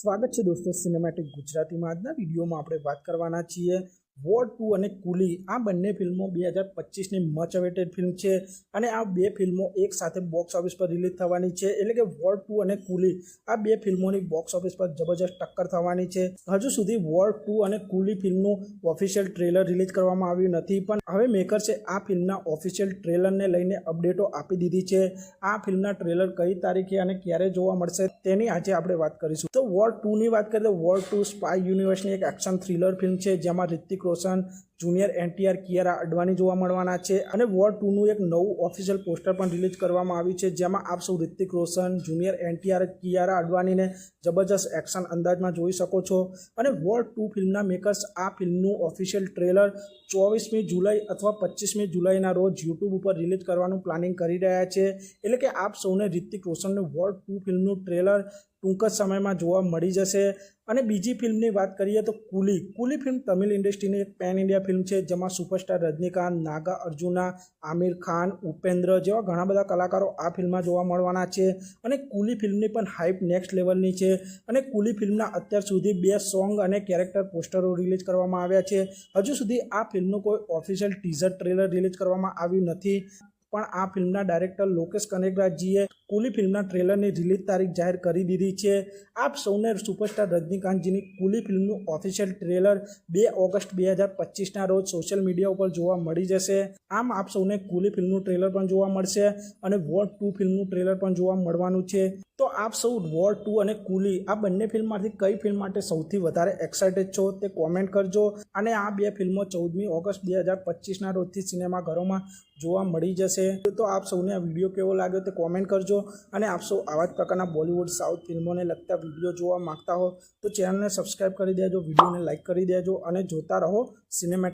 સ્વાગત છે દોસ્તો સિનેમેટિક ગુજરાતીમાં। આજના વિડીયોમાં આપણે વાત કરવાના છીએ વોર 2 અને કુલી આ બંને ફિલ્મો 2025ની મચ અવેટેડ ફિલ્મ છે અને આ બે ફિલ્મો એક સાથે બોક્સ ઓફિસ પર રિલીઝ થવાની છે। એટલે કે વોર 2 અને કુલી આ બે ફિલ્મોની બોક્સ ઓફિસ પર જબરજસ્ત ટક્કર થવાની છે। હજુ સુધી વોર 2 અને કુલી ફિલ્મનું ઓફિશિયલ ટ્રેલર રિલીઝ કરવામાં આવ્યું નથી, પણ હવે મેકર્સે આ ફિલ્મના ઓફિશિયલ ટ્રેલરને લઈને અપડેટો આપી દીધી છે। આ ફિલ્મના ટ્રેલર કઈ તારીખે અને ક્યારે જોવા મળશે તેની આજે આપણે વાત કરીશું। તો વોર 2 ની વાત કરીએ તો વોર 2 સ્પાય યુનિવર્સની એક એક્શન થ્રિલર ફિલ્મ છે, જેમાં રિતિક રોશન, જુનિયર એનટીઆર, કિયારા અડવાણી જોવા મળવાના છે અને વોર 2 નું એક નવું ઓફિશિયલ પોસ્ટર પણ રિલીઝ કરવામાં આવ્યું છે, જેમાં આપ સૌ રિતિક રોશન, જુનિયર એનટીઆર, કિયારા અડવાણીને જબરજસ્ત એક્શન અંદાજમાં જોઈ શકો છો। અને વોર 2 ફિલ્મના મેકર્સ આ ફિલ્મનું ઓફિશિયલ ટ્રેલર 24મી જુલાઈ અથવા 25મી જુલાઈના રોજ યુટ્યુબ ઉપર રિલીઝ કરવાનું પ્લાનિંગ કરી રહ્યા છે। એટલે કે આપ સૌને રિતિક રોશનનું વોર 2 ફિલ્મનું ટ્રેલર ટૂંક જ સમયમાં જોવા મળી જશે। અને બીજી ફિલ્મની વાત કરીએ તો કુલી ફિલ્મ તમિલ ઇન્ડસ્ટ્રીની એક પેન ઇન્ડિયા ફિલ્મ છે, જેમાં સુપરસ્ટાર રજનીકાંત, નાગા અર્જુના, આમિર ખાન, ઉપેન્દ્ર જેવા ઘણા બધા કલાકારો આ ફિલ્મમાં જોવા મળવાના છે। અને કુલી ફિલ્મની પણ હાઇપ નેક્સ્ટ લેવલની છે અને કુલી ફિલ્મના અત્યાર સુધી 2 સોંગ અને કેરેક્ટર પોસ્ટરો રિલીઝ કરવામાં આવ્યા છે। હજુ સુધી આ ફિલ્મનું કોઈ ઓફિશિયલ ટીઝર ટ્રેલર રિલીઝ કરવામાં આવ્યું નથી, પણ આ ફિલ્મના ડાયરેક્ટર લોકેશ કનેગરાજીએ કુલી ફિલ્મના ટ્રેલરની રિલીઝ તારીખ જાહેર કરી દીધી છે। આપ સૌને સુપરસ્ટાર રજનીકાંતજીની કુલી ફિલ્મનું ઓફિશિયલ ટ્રેલર 2 ઓગસ્ટ 2025ના રોજ સોશિયલ મીડિયા ઉપર જોવા મળી જશે। આમ આપ સૌને કુલી ફિલ્મનું ટ્રેલર પણ જોવા મળશે અને વોર 2 ફિલ્મનું ટ્રેલર પણ જોવા મળવાનું છે। તો આપ સૌ વોર 2 અને કુલી આ બંને ફિલ્મમાંથી કઈ ફિલ્મ માટે સૌથી વધારે એક્સાઇટેડ છો તે કોમેન્ટ કરજો। અને આ બે ફિલ્મો 14મી ઓગસ્ટ 2025ના રોજથી સિનેમાઘરોમાં જોવા મળી જશે। તો આપ સૌને આ વિડીયો કેવો લાગ્યો તે કોમેન્ટ કરજો। અને આપ સૌ આવા જ પ્રકારના બોલિવૂડ, સાઉથ ફિલ્મોને લગતા વિડીયો જોવા માંગતા હો તો ચેનલને સબસ્ક્રાઇબ કરી દેજો, વિડીયોને લાઇક કરી દેજો અને જોતા રહો સિનેમેટિક।